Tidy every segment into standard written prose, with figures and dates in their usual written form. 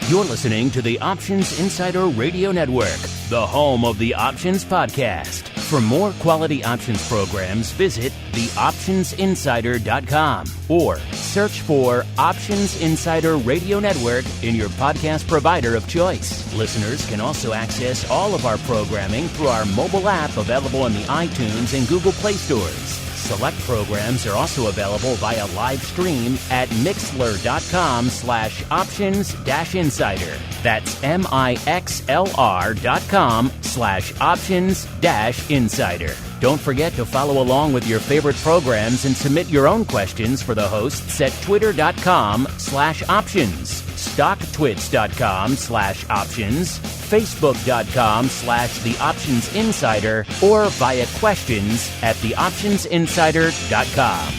You're listening to the Options Insider Radio Network, the home of the Options Podcast. For more quality options programs, visit theoptionsinsider.com or search for Options Insider Radio Network in your podcast provider of choice. Listeners can also access all of our programming through our mobile app available in the iTunes and Google Play stores. Select programs are also available via live stream at mixlr.com/options-insider. That's mixlr.com/options-insider. Don't forget to follow along with your favorite programs and submit your own questions for the hosts at twitter.com/options, stocktwits.com/options, facebook.com/theoptionsinsider, or via questions at theoptionsinsider.com.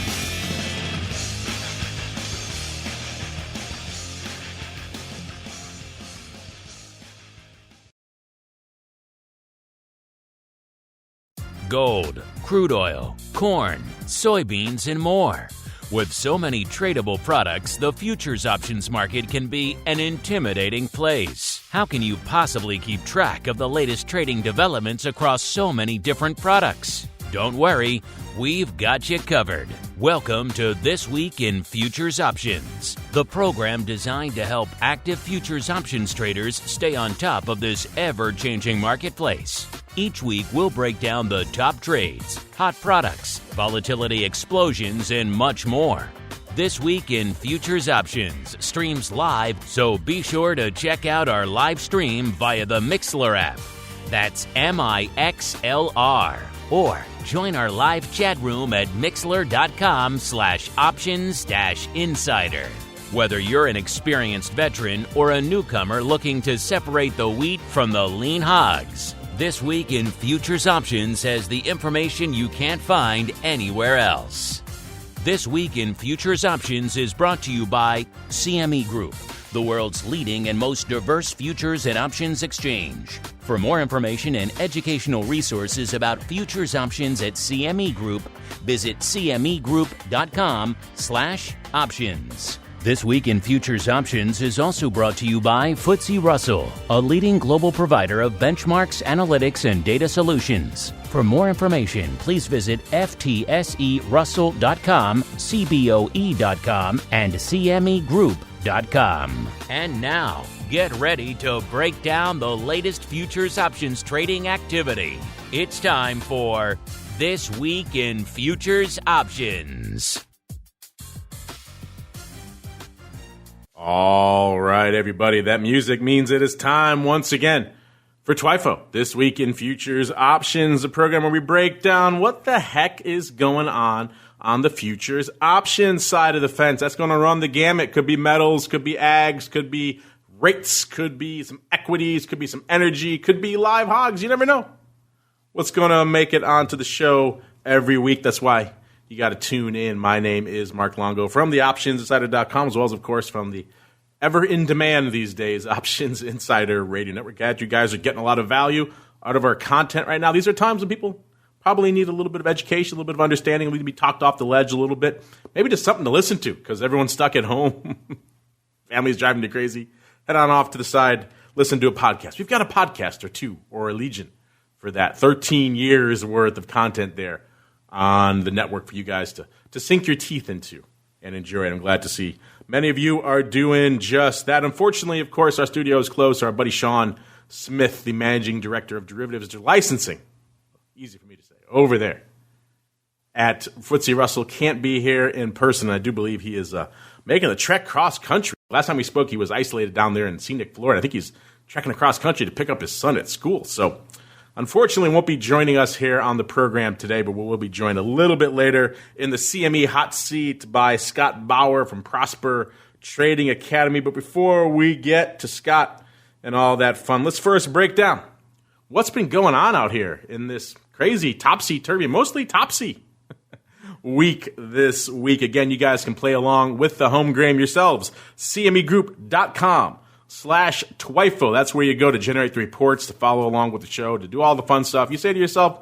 Gold, crude oil, corn, soybeans, and more. With so many tradable products, the futures options market can be an intimidating place. How can you possibly keep track of the latest trading developments across so many different products? Don't worry, we've got you covered. Welcome to This Week in Futures Options, the program designed to help active futures options traders stay on top of this ever-changing marketplace. Each week, we'll break down the top trades, hot products, volatility explosions, and much more. This Week in Futures Options streams live, so be sure to check out our live stream via the Mixlr app. That's MIXLR. Or join our live chat room at mixlr.com/options-insider. Whether you're an experienced veteran or a newcomer looking to separate the wheat from the lean hogs, This Week in Futures Options has the information you can't find anywhere else. This Week in Futures Options is brought to you by CME Group, the world's leading and most diverse futures and options exchange. For more information and educational resources about futures options at CME Group, visit cmegroup.com/options. This Week in Futures Options is also brought to you by FTSE Russell, a leading global provider of benchmarks, analytics, and data solutions. For more information, please visit ftserussell.com, cboe.com, and cmegroup.com. And now, get ready to break down the latest futures options trading activity. It's time for This Week in Futures Options. All right, everybody, that music means it is time once again for TWIFO, This Week in Futures Options, a program where we break down what the heck is going on the futures options side of the fence. That's going to run the gamut. Could be metals, could be ags, could be rates, could be some equities, could be some energy, could be live hogs. You never know what's going to make it onto the show every week. That's why you got to tune in. My name is Mark Longo from theoptionsinsider.com, as well as, of course, from the ever-in-demand these days, Options Insider Radio Network. Glad you guys are getting a lot of value out of our content right now. These are times when people probably need a little bit of education, a little bit of understanding, need to be talked off the ledge a little bit. Maybe just something to listen to because everyone's stuck at home. Family's driving you crazy. Head on off to the side, listen to a podcast. We've got a podcast or two or a legion for that. 13 years worth of content there on the network for you guys to sink your teeth into and enjoy it. I'm glad to see many of you are doing just that. Unfortunately, of course, our studio is closed. Our buddy Sean Smith, the managing director of derivatives licensing, easy for me to say, over there at FTSE Russell, can't be here in person. I do believe he is making the trek cross country. Last time we spoke, he was isolated down there in scenic Florida. I think he's trekking across country to pick up his son at school. So unfortunately, won't be joining us here on the program today, but we will be joined a little bit later in the CME hot seat by Scott BAUER from Prosper Trading Academy. But before we get to Scott and all that fun, let's first break down what's been going on out here in this crazy topsy-turvy, mostly topsy week this week. Again, you guys can play along with the home game yourselves. CMEgroup.com/TWIFO. That's where you go to generate the reports, to follow along with the show, to do all the fun stuff. You say to yourself,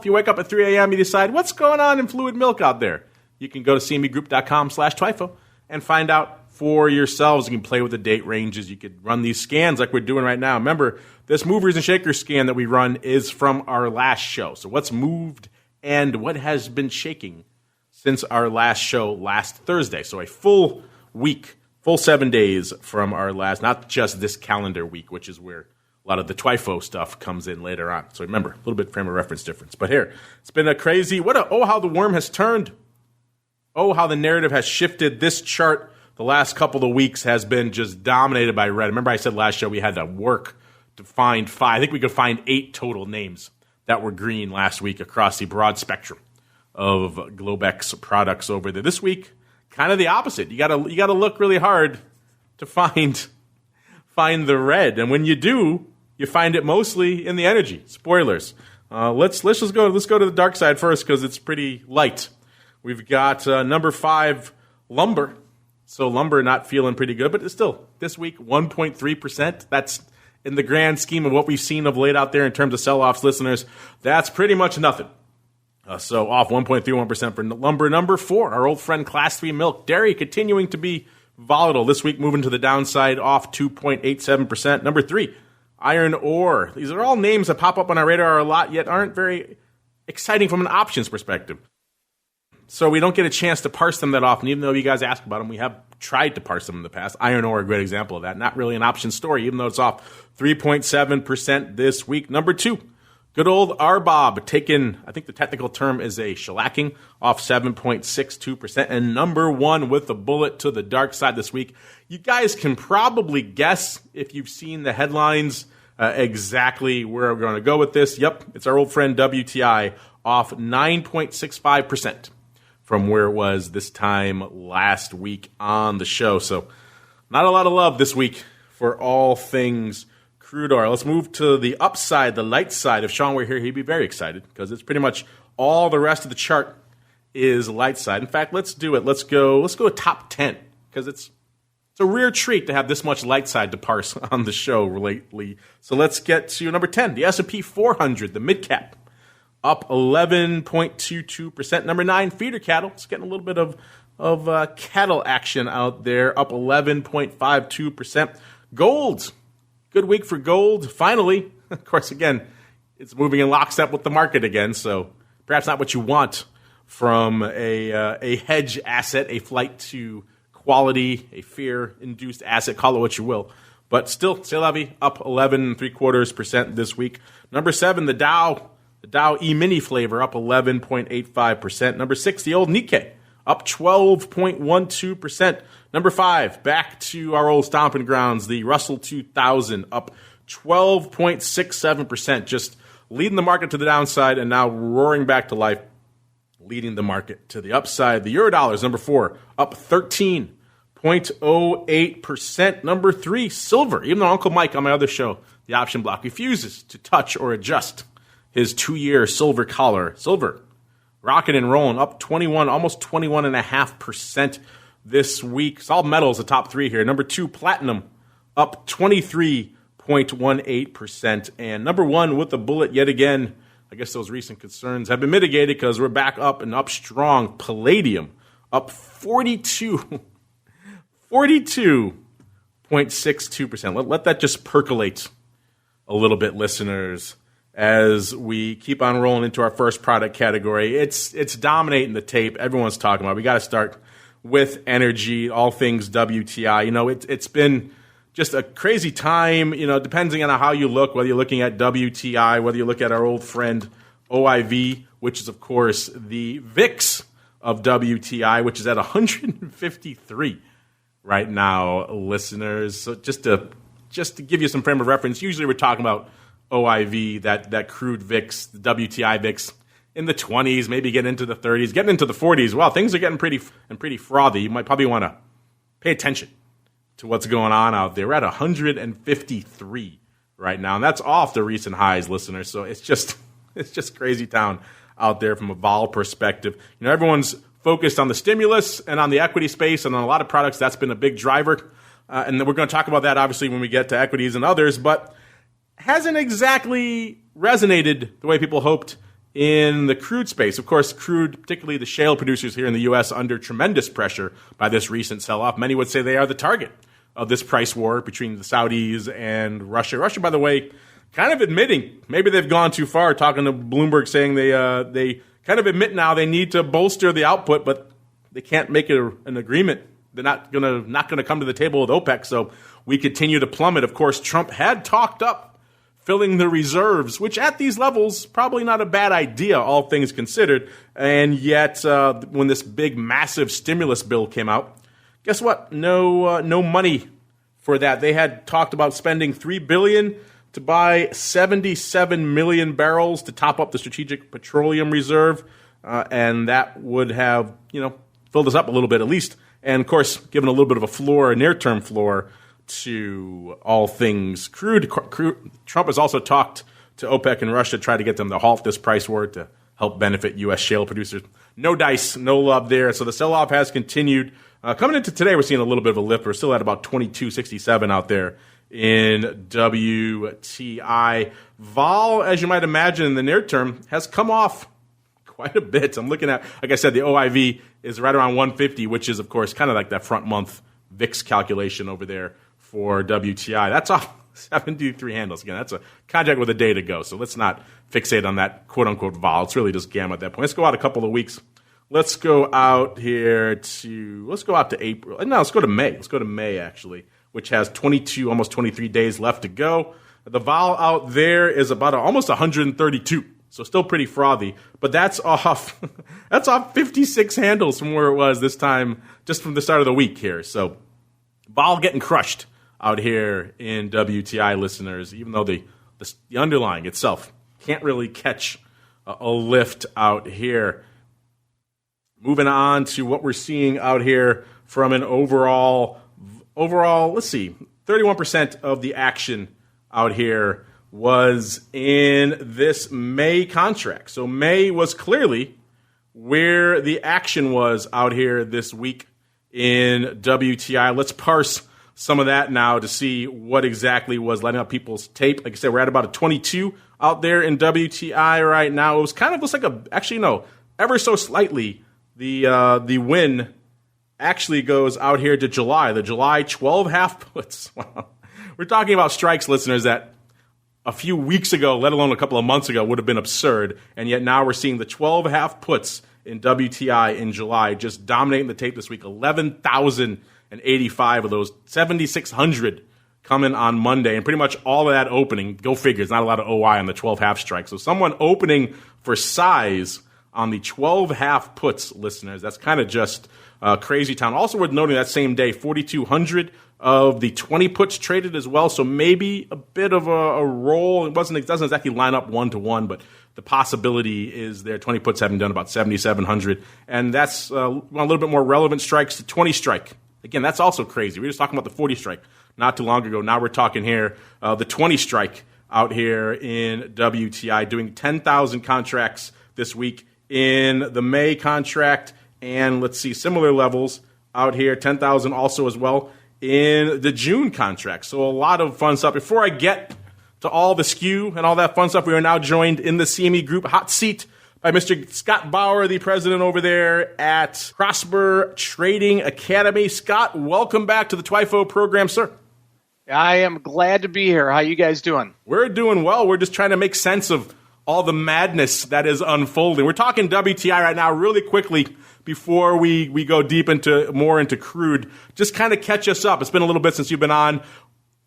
you wake up at 3 a.m., you decide, what's going on in fluid milk out there? You can go to CMEgroup.com/TWIFO and find out for yourselves. You can play with the date ranges. You could run these scans like we're doing right now. Remember, this movers and shakers scan that we run is from our last show. So what's moved and what has been shaking since our last show last Thursday. So a full week, full 7 days from our last, not just this calendar week, which is where a lot of the TWIFO stuff comes in later on. So remember, a little bit frame of reference difference. But here, it's been a crazy, how the worm has turned. Oh, how the narrative has shifted. This chart the last couple of weeks has been just dominated by red. Remember I said last show we had to work to find 5. I think we could find 8 total names that were green last week across the broad spectrum of Globex products over there. This week, kind of the opposite. You gotta look really hard to find the red, and when you do, you find it mostly in the energy. Spoilers. Let's just go to the dark side first because it's pretty light. We've got number 5, lumber. So lumber not feeling pretty good, but it's still this week 1.3%. That's in the grand scheme of what we've seen of late out there in terms of sell-offs, listeners. That's pretty much nothing. So off 1.31% for lumber. Number 4, our old friend Class 3 milk. Dairy continuing to be volatile. This week moving to the downside, off 2.87%. Number 3, iron ore. These are all names that pop up on our radar a lot, yet aren't very exciting from an options perspective. So we don't get a chance to parse them that often, even though you guys ask about them. We have tried to parse them in the past. Iron ore, a great example of that. Not really an option story, even though it's off 3.7% this week. Number 2, good old RBOB, taken, I think the technical term is a shellacking, off 7.62%. And number 1 with a bullet to the dark side this week. You guys can probably guess, if you've seen the headlines, exactly where we're going to go with this. Yep, it's our old friend WTI, off 9.65%. from where it was this time last week on the show. So not a lot of love this week for all things crude oil. Let's move to the upside, the light side. If Sean were here, he'd be very excited because it's pretty much all the rest of the chart is light side. In fact, let's do it. Let's go top 10 because it's a rare treat to have this much light side to parse on the show lately. So let's get to number 10, the S&P 400, the mid cap. Up 11.22%. Number 9, feeder cattle. It's getting a little bit of cattle action out there. Up 11.52%. Gold. Good week for gold. Finally, of course, again, it's moving in lockstep with the market again. So perhaps not what you want from a hedge asset, a flight to quality, a fear-induced asset. Call it what you will. But still, c'est la vie, up 11.75% this week. Number 7, the Dow. The Dow E-mini flavor up 11.85%. Number 6, the old Nikkei, up 12.12%. Number 5, back to our old stomping grounds, the Russell 2000, up 12.67%. Just leading the market to the downside and now roaring back to life, leading the market to the upside. The Eurodollars, number 4, up 13.08%. Number 3, silver. Even though Uncle Mike on my other show, The Option Block, refuses to touch or adjust his 2-year silver collar. Silver, rocking and rolling, up almost 21.5% this week. Solid metals, the top 3 here. Number 2, platinum, up 23.18%. And number 1 with the bullet yet again. I guess those recent concerns have been mitigated because we're back up and up strong. Palladium, up 42.62%. Let that just percolate a little bit, listeners. As we keep on rolling into our first product category, it's dominating the tape. Everyone's talking about it. We got to start with energy, all things WTI. You know, it's been just a crazy time, you know, depending on how you look, whether you're looking at WTI, whether you look at our old friend OIV, which is, of course, the VIX of WTI, which is at 153 right now, listeners. So just to give you some frame of reference, usually we're talking about OIV, that crude VIX, the WTI VIX, in the 20s, maybe get into the 30s, getting into the 40s. Wow, things are getting pretty frothy. You might probably want to pay attention to what's going on out there. We're at 153 right now, and that's off the recent highs, listeners. So it's just crazy town out there from a vol perspective. You know, everyone's focused on the stimulus and on the equity space, and on a lot of products, that's been a big driver. And then we're going to talk about that, obviously, when we get to equities and others, but hasn't exactly resonated the way people hoped in the crude space. Of course, crude, particularly the shale producers here in the U.S., under tremendous pressure by this recent sell-off. Many would say they are the target of this price war between the Saudis and Russia. Russia, by the way, kind of admitting maybe they've gone too far, talking to Bloomberg, saying they kind of admit now they need to bolster the output, but they can't make an agreement. They're not gonna come to the table with OPEC, so we continue to plummet. Of course, Trump had talked up filling the reserves, which at these levels, probably not a bad idea, all things considered. And yet, when this big, massive stimulus bill came out, guess what? No money for that. They had talked about spending $3 billion to buy 77 million barrels to top up the Strategic Petroleum Reserve, and that would have, filled us up a little bit at least. And, of course, given a little bit of a floor, a near-term floor, to all things crude. Trump has also talked to OPEC and Russia to try to get them to halt this price war to help benefit U.S. shale producers. No dice, no love there. So the sell-off has continued. Coming into today, we're seeing a little bit of a lift. We're still at about 22.67 out there in WTI. Vol, as you might imagine, in the near term, has come off quite a bit. I'm looking at, like I said, the OIV is right around 150, which is, of course, kind of like that front month VIX calculation over there for WTI. That's off 73 handles. Again, that's a contract with a day to go. So let's not fixate on that quote-unquote vol. It's really just gamma at that point. Let's go out a couple of weeks. Let's go out to April. No, let's go to May. Let's go to May, actually, which has 22, almost 23 days left to go. The vol out there is about almost 132. So still pretty frothy, but that's off 56 handles from where it was this time, just from the start of the week here. So vol getting crushed out here in WTI, listeners, even though the underlying itself can't really catch a lift out here. Moving on to what we're seeing out here from an overall, let's see, 31% of the action out here was in this May contract. So May was clearly where the action was out here this week in WTI. Let's parse some of that now to see what exactly was lighting up people's tape. Like I said, we're at about a 22 out there in WTI right now. It was kind of looks like ever so slightly. The win actually goes out here to July. The July 12 half puts. Wow. We're talking about strikes, listeners, that a few weeks ago, let alone a couple of months ago, would have been absurd. And yet now we're seeing the 12 half puts in WTI in July just dominating the tape this week. 11,085 of those, 7,600 coming on Monday. And pretty much all of that opening, go figure, there's not a lot of OI on the 12 half strike. So someone opening for size on the 12 half puts, listeners, that's kind of just crazy town. Also worth noting that same day, 4,200 of the 20 puts traded as well, so maybe a bit of a roll. It doesn't exactly line up 1-to-1, but the possibility is there. 20 puts having done about 7,700, and that's a little bit more relevant strikes. The 20 strike, again, that's also crazy. We were just talking about the 40 strike not too long ago. Now we're talking here the 20 strike out here in WTI, doing 10,000 contracts this week in the May contract, and let's see, similar levels out here, 10,000 also as well in the June contract. So a lot of fun stuff. Before I get to all the skew and all that fun stuff, we are now joined in the CME Group hot seat by Mr. Scott Bauer, the president over there at Prosper Trading Academy. Scott, welcome back to the TWIFO program, sir. I am glad to be here. How you guys doing? We're doing well. We're just trying to make sense of all the madness that is unfolding. We're talking WTI right now really quickly before we go deep into crude. Just kind of catch us up. It's been a little bit since you've been on.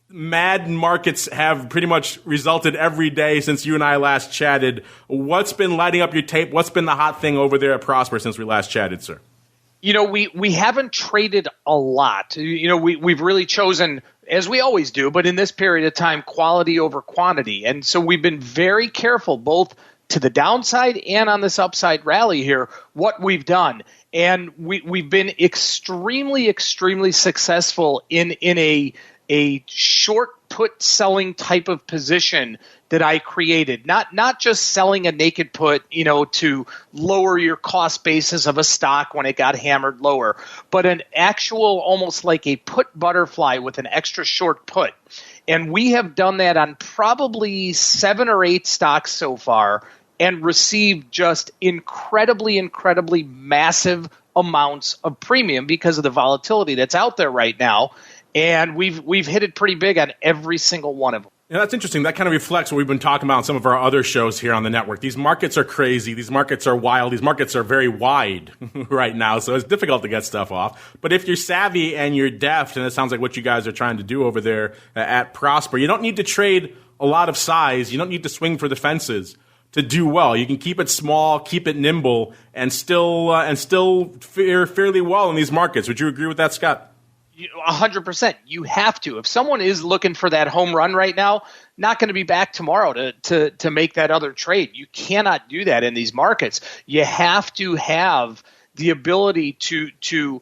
Mad markets have pretty much resulted every day since you and I last chatted. What's been lighting up your tape? What's been the hot thing over there at Prosper since we last chatted, sir? We haven't traded a lot. We've really chosen, as we always do, but in this period of time, quality over quantity. And so we've been very careful, both to the downside and on this upside rally here, what we've done. And we've been extremely, extremely successful in a short put selling type of position that I created. Not just selling a naked put, to lower your cost basis of a stock when it got hammered lower, but an actual almost like a put butterfly with an extra short put. And we have done that on probably 7 or 8 stocks so far and receive just incredibly massive amounts of premium because of the volatility that's out there right now. And we've hit it pretty big on every single one of them. Yeah, that's interesting. That kind of reflects what we've been talking about in some of our other shows here on the network. These markets are crazy. These markets are wild. These markets are very wide right now, so it's difficult to get stuff off. But if you're savvy and you're deft, and it sounds like what you guys are trying to do over there at Prosper, you don't need to trade a lot of size. You don't need to swing for the fences to do well. You can keep it small, keep it nimble, and still fare fairly well in these markets. Would you agree with that, Scott? 100%. You have to. If someone is looking for that home run right now, not going to be back tomorrow to make that other trade. You cannot do that in these markets. You have to have the ability to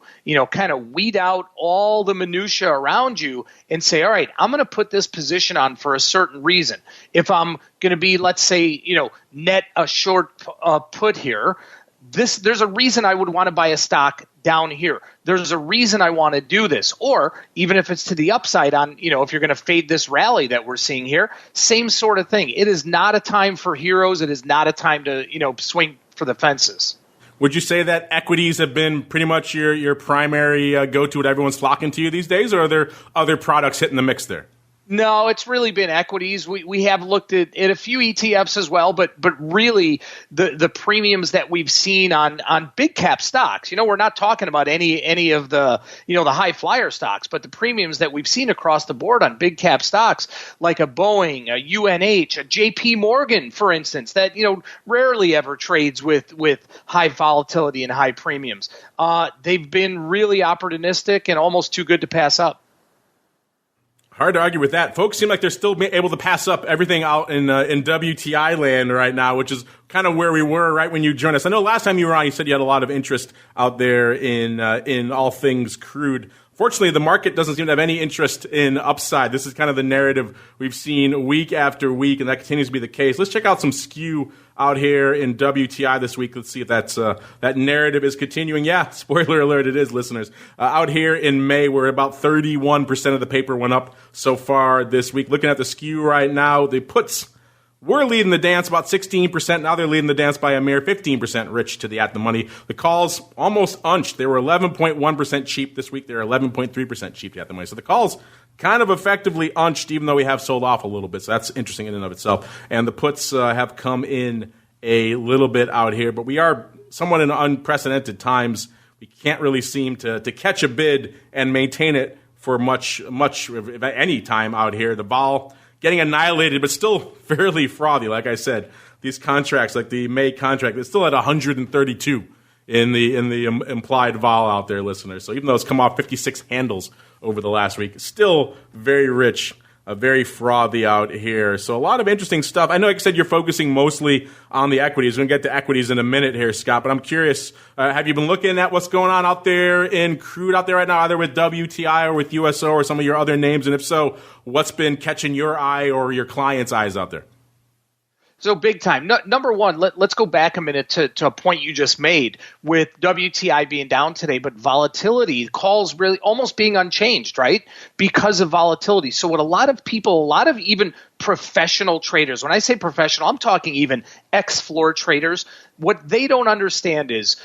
kind of weed out all the minutia around you and say, all right, I'm going to put this position on for a certain reason. If I'm going to be, let's say, net a short put here, there's a reason I would want to buy a stock down here. There's a reason I want to do this. Or even if it's to the upside on, if you're going to fade this rally that we're seeing here, same sort of thing. It is not a time for heroes. It is not a time to, swing for the fences. Would you say that equities have been pretty much your primary go-to, what everyone's flocking to you these days, or are there other products hitting the mix there? No, it's really been equities. We have looked at a few ETFs as well, but really the premiums that we've seen on big cap stocks. We're not talking about any of the the high flyer stocks, but the premiums that we've seen across the board on big cap stocks like a Boeing, a UNH, a JP Morgan, for instance, that rarely ever trades with high volatility and high premiums. They've been really opportunistic and almost too good to pass up. Hard to argue with that. Folks seem like they're still able to pass up everything out in WTI land right now, which is kind of where we were right when you joined us. I know last time you were on, you said you had a lot of interest out there in all things crude. Fortunately, the market doesn't seem to have any interest in upside. This is kind of the narrative we've seen week after week, and that continues to be the case. Let's check out some skew out here in WTI this week. Let's see if that narrative is continuing. Yeah, spoiler alert, it is, listeners. Out here in May, we're about 31% of the paper went up so far this week. Looking at the skew right now, the puts were leading the dance about 16%. Now they're leading the dance by a mere 15% rich to the at the money. The calls almost unched. They were 11.1% cheap this week. They're 11.3% cheap to at the money. So the calls kind of effectively unched, even though we have sold off a little bit. So that's interesting in and of itself. And the puts have come in a little bit out here. But we are somewhat in unprecedented times. We can't really seem to catch a bid and maintain it for much of any time out here. The vol getting annihilated, but still fairly frothy. Like I said, these contracts, like the May contract, it's still at 132 in the implied vol out there, listeners. So even though it's come off 56 handles over the last week, still very rich, very frothy out here. So a lot of interesting stuff. I know, like I said, you're focusing mostly on the equities. We're going to get to equities in a minute here, Scott, but I'm curious, have you been looking at what's going on out there in crude out there right now, either with WTI or with USO or some of your other names? And if so, what's been catching your eye or your clients' eyes out there? So big time. Number one, let's go back a minute to a point you just made with WTI being down today, but volatility, calls really almost being unchanged, right? Because of volatility. So what a lot of people, a lot of even professional traders, when I say professional, I'm talking even ex-floor traders, what they don't understand is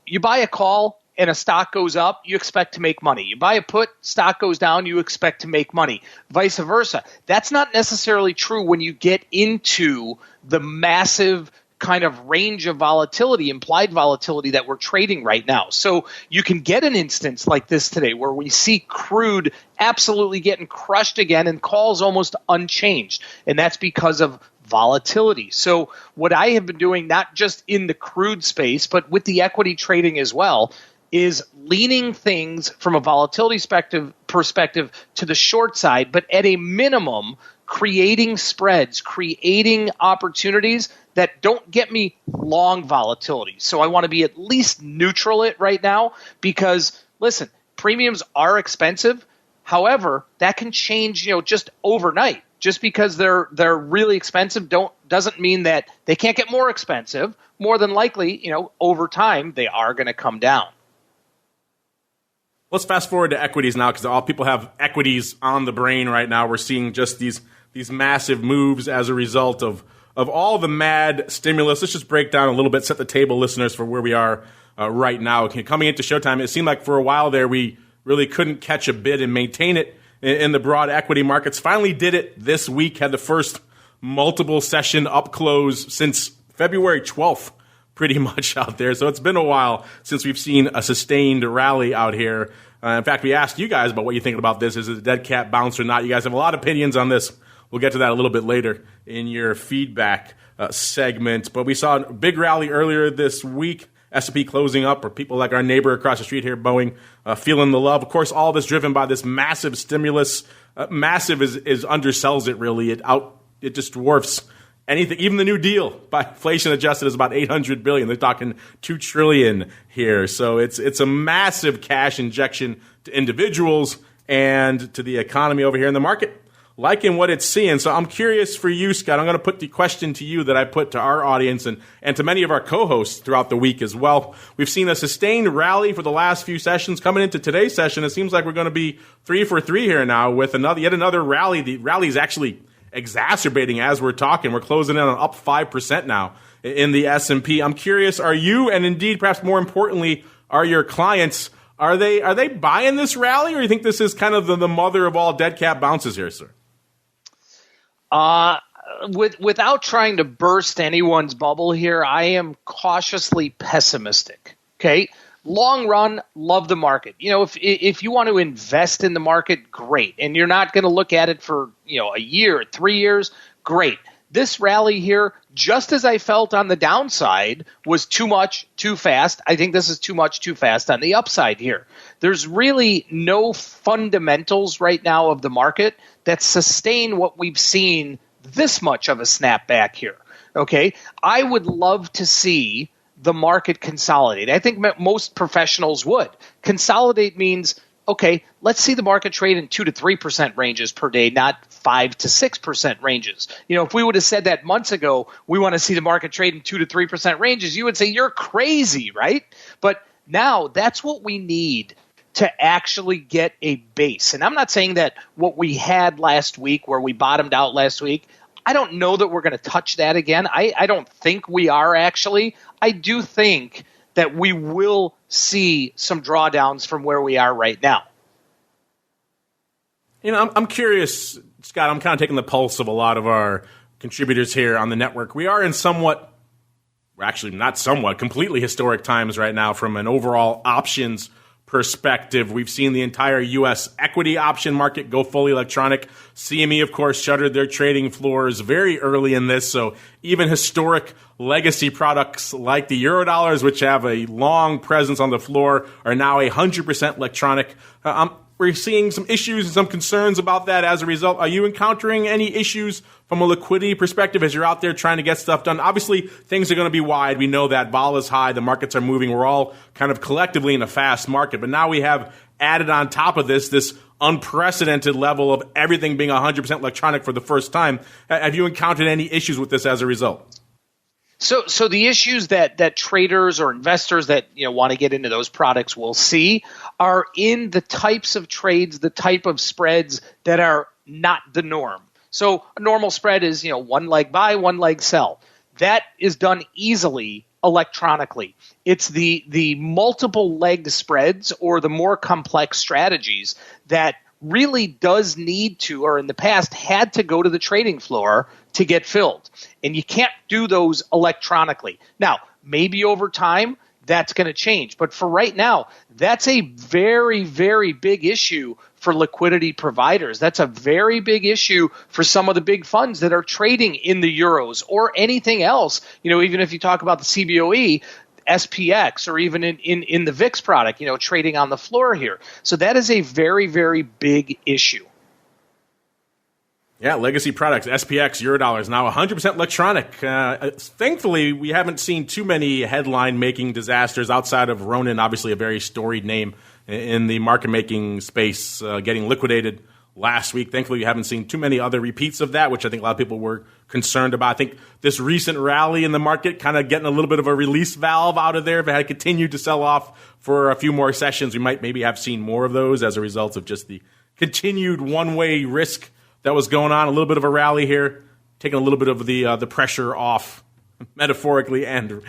you buy a call and a stock goes up, you expect to make money. You buy a put, stock goes down, you expect to make money. Vice versa. That's not necessarily true when you get into the massive kind of range of volatility, implied volatility that we're trading right now. So you can get an instance like this today where we see crude absolutely getting crushed again and calls almost unchanged. And that's because of volatility. So what I have been doing, not just in the crude space, but with the equity trading as well, is leaning things from a volatility perspective to the short side, but at a minimum, creating spreads, creating opportunities that don't get me long volatility. So I want to be at least neutral it right now because, listen, premiums are expensive. However, that can change, just overnight. Just because they're really expensive doesn't mean that they can't get more expensive. More than likely, over time, they are going to come down. Let's fast forward to equities now because all people have equities on the brain right now. We're seeing just these massive moves as a result of of all the mad stimulus, let's just break down a little bit, set the table, listeners, for where we are right now. Coming into showtime, it seemed like for a while there we really couldn't catch a bid and maintain it in the broad equity markets. Finally did it this week, had the first multiple session up close since February 12th, pretty much out there. So it's been a while since we've seen a sustained rally out here. In fact, we asked you guys about what you think about this. Is it a dead cat bounce or not? You guys have a lot of opinions on this. We'll get to that a little bit later in your feedback segment. But we saw a big rally earlier this week. S&P closing up, or people like our neighbor across the street here, Boeing, feeling the love. Of course, all this driven by this massive stimulus. Massive is undersells it, really. It just dwarfs anything. Even the New Deal, by inflation adjusted, is about $800 billion. They're talking $2 trillion here. So it's a massive cash injection to individuals and to the economy over here in the market, liking what it's seeing. So I'm curious for you, Scott. I'm going to put the question to you that I put to our audience and to many of our co-hosts throughout the week as well. We've seen a sustained rally for the last few sessions. Coming into today's session, it seems like we're going to be 3 for 3 here now with yet another rally. The rally is actually exacerbating as we're talking. We're closing in on up 5% now in the S&P. I'm curious, are you, and indeed perhaps more importantly, are your clients, are they buying this rally, or do you think this is kind of the mother of all dead cat bounces here, sir? Without trying to burst anyone's bubble here, I am cautiously pessimistic. Okay, long run, love the market. If you want to invest in the market, great, and you're not going to look at it for a year, 3 years, great. This rally here, just as I felt on the downside, was too much, too fast. I think this is too much, too fast on the upside here. There's really no fundamentals right now of the market that sustain what we've seen this much of a snapback here. Okay, I would love to see the market consolidate. I think most professionals would. Consolidate means, okay, let's see the market trade in 2 to 3% ranges per day, not 5 to 6% ranges. If we would have said that months ago, we want to see the market trade in 2 to 3% ranges, you would say you're crazy, right? But now that's what we need to actually get a base. And I'm not saying that what we had last week, where we bottomed out last week, I don't know that we're going to touch that again. I don't think we are, actually. I do think that we will see some drawdowns from where we are right now. I'm curious, Scott. I'm kind of taking the pulse of a lot of our contributors here on the network. We are in completely historic times right now from an overall options perspective. We've seen the entire U.S. equity option market go fully electronic. CME, of course, shuttered their trading floors very early in this. So even historic legacy products like the Eurodollars, which have a long presence on the floor, are now 100% electronic. We're seeing some issues and some concerns about that as a result. Are you encountering any issues from a liquidity perspective as you're out there trying to get stuff done? Obviously, things are going to be wide. We know that. Vol is high. The markets are moving. We're all kind of collectively in a fast market. But now we have added on top of this unprecedented level of everything being 100% electronic for the first time. Have you encountered any issues with this as a result? So the issues that traders or investors that want to get into those products will see are in the types of trades, the type of spreads that are not the norm. So a normal spread is one leg buy, one leg sell. That is done easily electronically. It's the multiple leg spreads or the more complex strategies that really does need to, or in the past had to, go to the trading floor to get filled. And you can't do those electronically. Now, maybe over time that's going to change. But for right now, that's a very, very big issue for liquidity providers. That's a very big issue for some of the big funds that are trading in the euros or anything else. Even if you talk about the CBOE, SPX, or even in the VIX product, trading on the floor here. So that is a very, very big issue. Yeah, legacy products, SPX, Eurodollars, now 100% electronic. Thankfully, we haven't seen too many headline-making disasters outside of Ronin, obviously a very storied name in the market-making space, getting liquidated last week. Thankfully, we haven't seen too many other repeats of that, which I think a lot of people were concerned about. I think this recent rally in the market kind of getting a little bit of a release valve out of there. If it had continued to sell off for a few more sessions, we might maybe have seen more of those as a result of just the continued one-way risk that was going on. A little bit of a rally here. taking a little bit of the pressure off, metaphorically and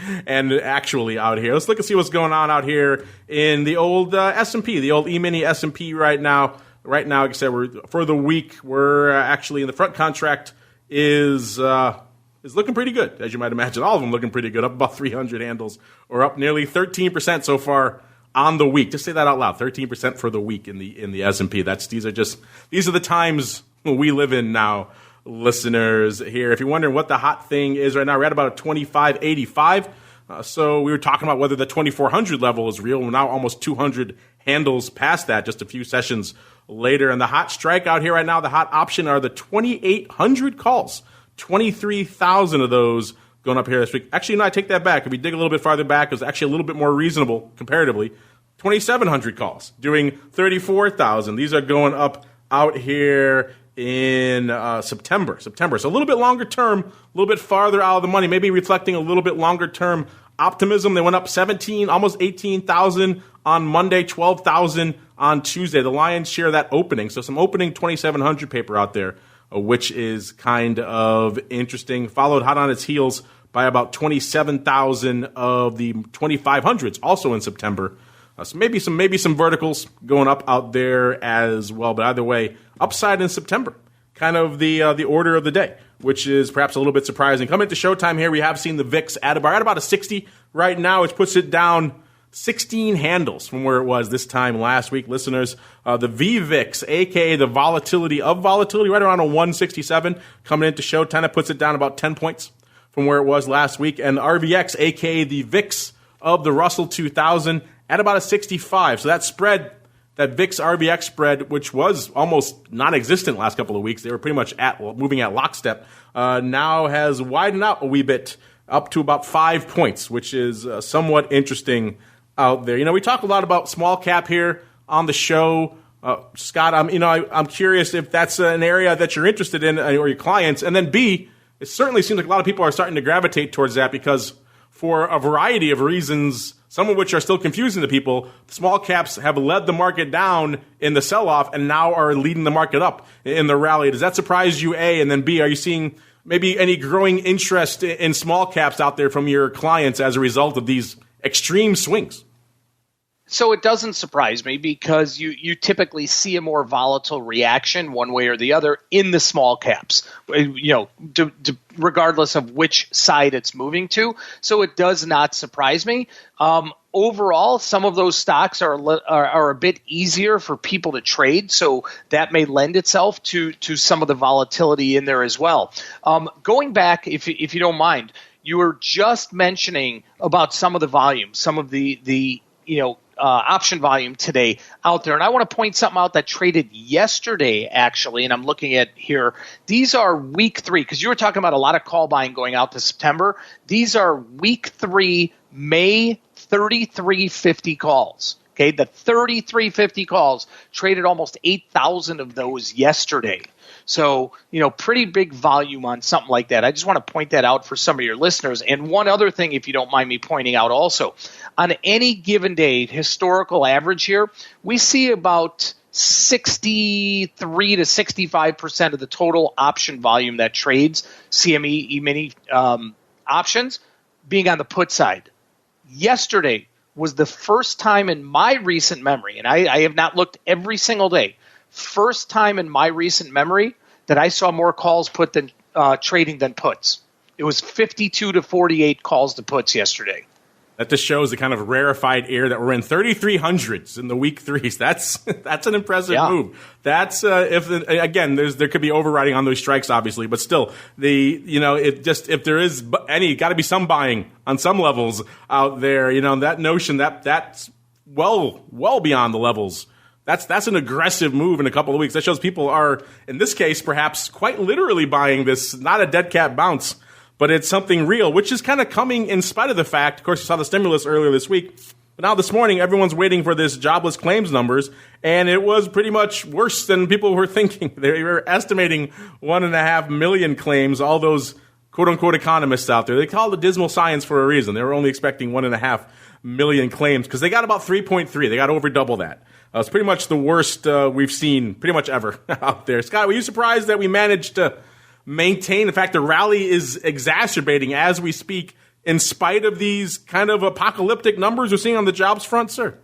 actually out here. Let's look and see what's going on out here in the old S&P, the old E-mini S&P right now. Right now, like I said, for the week, we're actually in the front contract is looking pretty good, as you might imagine. All of them looking pretty good, up about 300 handles, or up nearly 13% so far on the week. Just say that out loud, 13% for the week in the S&P. These are the times we live in now, listeners here. If you're wondering what the hot thing is right now, we're at about a 25.85. So we were talking about whether the 2400 level is real. We're now almost 200 handles past that, just a few sessions later. And the hot strike out here right now, the hot option, are the 2800 calls. 23,000 of those going up here this week. Actually, no, I take that back. If we dig a little bit farther back, it was actually a little bit more reasonable comparatively. 2,700 calls, doing 34,000. These are going up out here in September. So a little bit longer term, a little bit farther out of the money, maybe reflecting a little bit longer term optimism. They went up 17, almost 18,000 on Monday, 12,000 on Tuesday. The lion's share of that opening. So some opening 2,700 paper out there, which is kind of interesting. Followed hot on its heels by about 27,000 of the 2,500s, also in September. So maybe some verticals going up out there as well. But either way, upside in September, kind of the order of the day, which is perhaps a little bit surprising. Coming into showtime here, we have seen the VIX at about a 60 right now, which puts it down 16 handles from where it was this time last week. Listeners, the VVIX, a.k.a. the volatility of volatility, right around a 167. Coming into showtime, that puts it down about 10 points from where it was last week. And the RVX, a.k.a. the VIX of the Russell 2000, at about a 65. So that spread, that VIX RVX spread, which was almost non-existent last couple of weeks, they were pretty much moving at lockstep, now has widened out a wee bit up to about 5 points, which is somewhat interesting out there. You know, we talk a lot about small cap here on the show. Scott, I'm curious if that's an area that you're interested in or your clients. And then B, it certainly seems like a lot of people are starting to gravitate towards that because for a variety of reasons, some of which are still confusing to people, small caps have led the market down in the sell-off and now are leading the market up in the rally. Does that surprise you, A? And then B, are you seeing maybe any growing interest in small caps out there from your clients as a result of these extreme swings? So it doesn't surprise me because you typically see a more volatile reaction one way or the other in the small caps, regardless of which side it's moving to. So it does not surprise me. Overall, some of those stocks are a bit easier for people to trade, so that may lend itself to some of the volatility in there as well. Going back, if you don't mind, you were just mentioning about some of the volume, some of the option volume today out there. And I want to point something out that traded yesterday, actually, and I'm looking at here. These are week 3, because you were talking about a lot of call buying going out to September. These are week 3, May 3350 calls. Okay, the 3350 calls traded almost 8,000 of those yesterday. So, pretty big volume on something like that. I just want to point that out for some of your listeners. And one other thing, if you don't mind me pointing out also, on any given day, historical average here, we see about 63 to 65% of the total option volume that trades CME E-mini options being on the put side. Yesterday was the first time in my recent memory, and I have not looked every single day, first time in my recent memory that I saw more calls put than trading than puts. It was 52 to 48 calls to puts yesterday. That just shows the kind of rarefied air that we're in. 3,300s in the week 3s. That's an impressive move. That's there could be overriding on those strikes, obviously, but still, if there is any, got to be some buying on some levels out there. That notion that's well beyond the levels. That's an aggressive move in a couple of weeks. That shows people are, in this case, perhaps quite literally buying this, not a dead cat bounce, but it's something real, which is kind of coming in spite of the fact, of course, you saw the stimulus earlier this week, but now this morning, everyone's waiting for this jobless claims numbers, and it was pretty much worse than people were thinking. They were estimating 1.5 million claims, all those quote-unquote economists out there. They call it dismal science for a reason. They were only expecting 1.5 million claims because they got about 3.3. They got over double that. It's pretty much the worst we've seen pretty much ever out there. Scott, were you surprised that we managed to maintain. In fact, the rally is exacerbating as we speak in spite of these kind of apocalyptic numbers we're seeing on the jobs front, sir?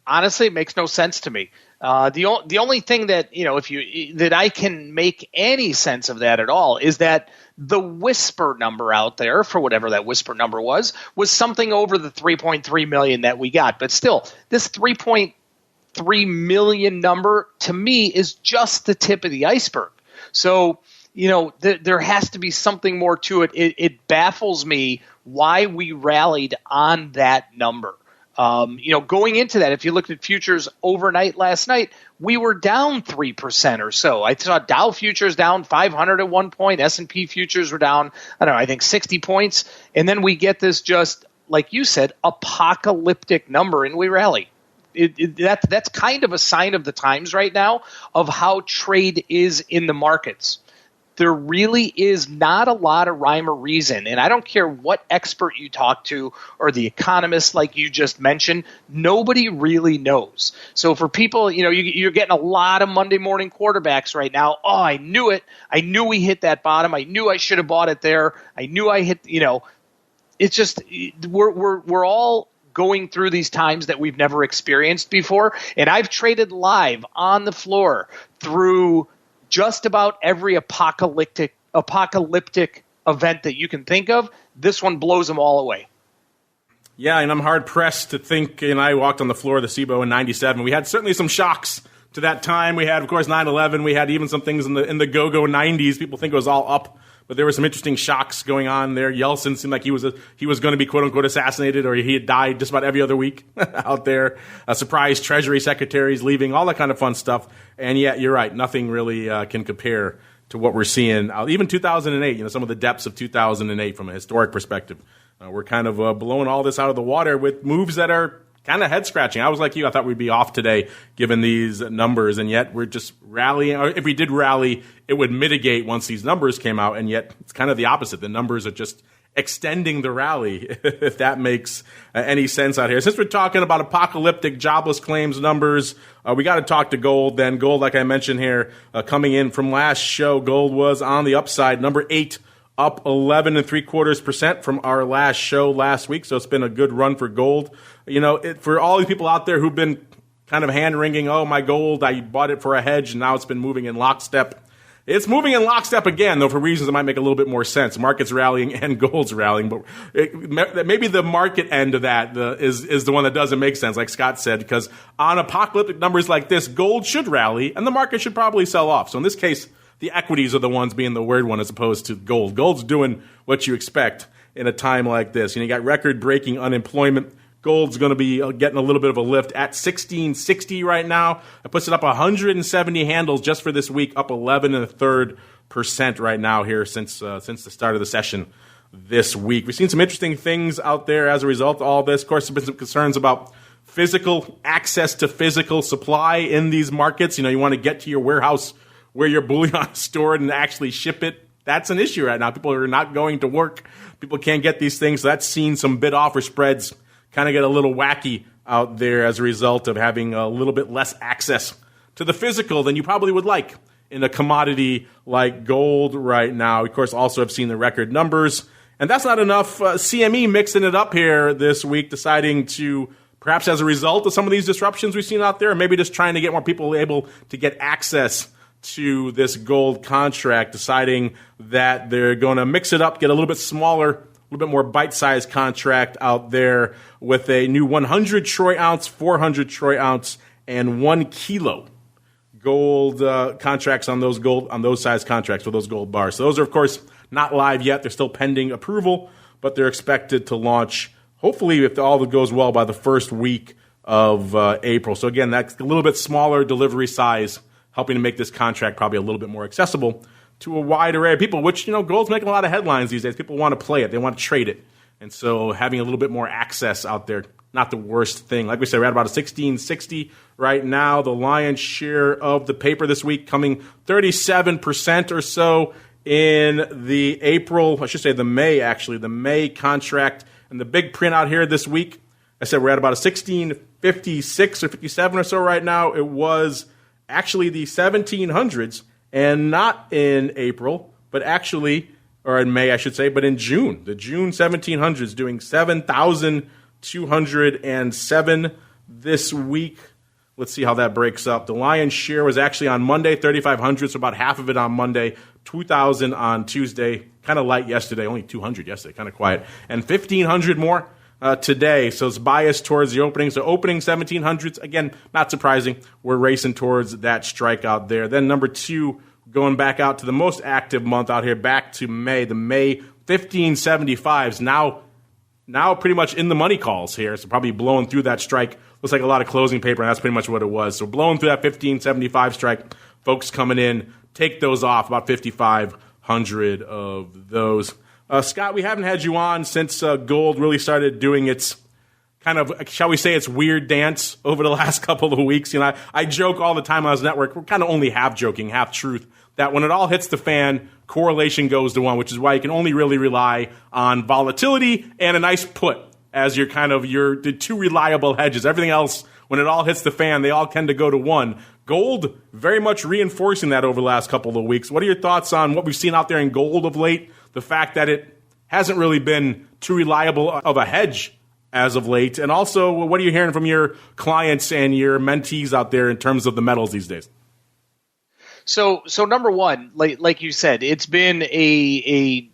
Honestly, it makes no sense to me. The only thing that that I can make any sense of that at all is that the whisper number out there, for whatever that whisper number was something over the 3.3 million that we got. But still, this 3.3 million number to me is just the tip of the iceberg. So there has to be something more to it. It baffles me why we rallied on that number. Going into that, if you looked at futures overnight last night, we were down 3% or so. I saw Dow futures down 500 at one point. S&P futures were down, I think 60 points. And then we get this just, like you said, apocalyptic number, and we rally. That's kind of a sign of the times right now of how trade is in the markets. There really is not a lot of rhyme or reason, and I don't care what expert you talk to or the economist like you just mentioned, nobody really knows. So for people, you're getting a lot of Monday morning quarterbacks right now. Oh, I knew it. I knew we hit that bottom. I knew I should have bought it there. I knew I hit, it's just we're all going through these times that we've never experienced before, and I've traded live on the floor through just about every apocalyptic event that you can think of. This one blows them all away. Yeah, and I'm hard-pressed to think, and I walked on the floor of the SIBO in 97. We had certainly some shocks to that time. We had, of course, 9/11. We had even some things in the go-go 90s. People think it was all up, but there were some interesting shocks going on there. Yeltsin seemed like he was going to be, quote-unquote, assassinated, or he had died just about every other week out there. Surprise Treasury secretaries leaving, all that kind of fun stuff. And yet, you're right, nothing really can compare to what we're seeing. Even 2008, some of the depths of 2008 from a historic perspective. We're kind of blowing all this out of the water with moves that are kind of head-scratching. I was like you. I thought we'd be off today given these numbers, and yet we're just rallying. Or if we did rally, it would mitigate once these numbers came out, and yet it's kind of the opposite. The numbers are just extending the rally, if that makes any sense out here. Since we're talking about apocalyptic jobless claims numbers, we got to talk to gold then. Gold, like I mentioned here, coming in from last show, gold was on the upside, number 8, up 11.75% from our last show last week. So it's been a good run for gold. For all these people out there who've been kind of hand-wringing, oh, my gold, I bought it for a hedge, and now it's been moving in lockstep. It's moving in lockstep again, though, for reasons that might make a little bit more sense. Market's rallying and gold's rallying, but maybe the market end of that is the one that doesn't make sense, like Scott said, because on apocalyptic numbers like this, gold should rally, and the market should probably sell off. So in this case, the equities are the ones being the weird one as opposed to gold. Gold's doing what you expect in a time like this. You got record-breaking unemployment. Gold's going to be getting a little bit of a lift at 1660 right now. It puts it up 170 handles just for this week, up 11.33% right now here since the start of the session this week. We've seen some interesting things out there as a result of all this. Of course, there's been some concerns about physical access to physical supply in these markets. You want to get to your warehouse where your bullion is stored and actually ship it. That's an issue right now. People are not going to work. People can't get these things. So that's seen some bid-offer spreads kind of get a little wacky out there as a result of having a little bit less access to the physical than you probably would like in a commodity like gold right now. Of course, also have seen the record numbers. And that's not enough. CME mixing it up here this week, deciding to, perhaps as a result of some of these disruptions we've seen out there, or maybe just trying to get more people able to get access to this gold contract, deciding that they're going to mix it up, get a little bit smaller, a little bit more bite-sized contract out there with a new 100 troy ounce, 400 troy ounce, and 1 kilo gold contracts on those size contracts with those gold bars. So those are, of course, not live yet. They're still pending approval, but they're expected to launch, hopefully, if all goes well, by the first week of April. So again, that's a little bit smaller delivery size, helping to make this contract probably a little bit more accessible to a wide array of people, which, gold's making a lot of headlines these days. People want to play it. They want to trade it. And so having a little bit more access out there, not the worst thing. Like we said, we're at about a 1660 right now. The lion's share of the paper this week coming 37% or so in the the May contract. And the big print out here this week, I said we're at about a 1656 or 57 or so right now. It was actually the 1700s, and not in April, but actually, or in May, I should say, but in June, the June 1700s doing 7,207 this week. Let's see how that breaks up. The lion's share was actually on Monday, 3,500, so about half of it on Monday, 2,000 on Tuesday, kind of light yesterday, only 200 yesterday, kind of quiet, and 1,500 more today, so it's biased towards the opening. So opening 1700s, again, not surprising. We're racing towards that strikeout there. Then number 2, going back out to the most active month out here, back to May. The May 1575s now pretty much in the money calls here, so probably blowing through that strike. Looks like a lot of closing paper, and that's pretty much what it was. So blowing through that 1575 strike, folks coming in, take those off, about 5,500 of those. Scott, we haven't had you on since gold really started doing its kind of, shall we say, its weird dance over the last couple of weeks. You know, I joke all the time on this network, we're kind of only half joking, half truth, that when it all hits the fan, correlation goes to 1, which is why you can only really rely on volatility and a nice put as your the 2 reliable hedges. Everything else, when it all hits the fan, they all tend to go to 1. Gold very much reinforcing that over the last couple of weeks. What are your thoughts on what we've seen out there in gold of late? The fact that it hasn't really been too reliable of a hedge as of late. And also, what are you hearing from your clients and your mentees out there in terms of the metals these days? So number one, like you said, it's been a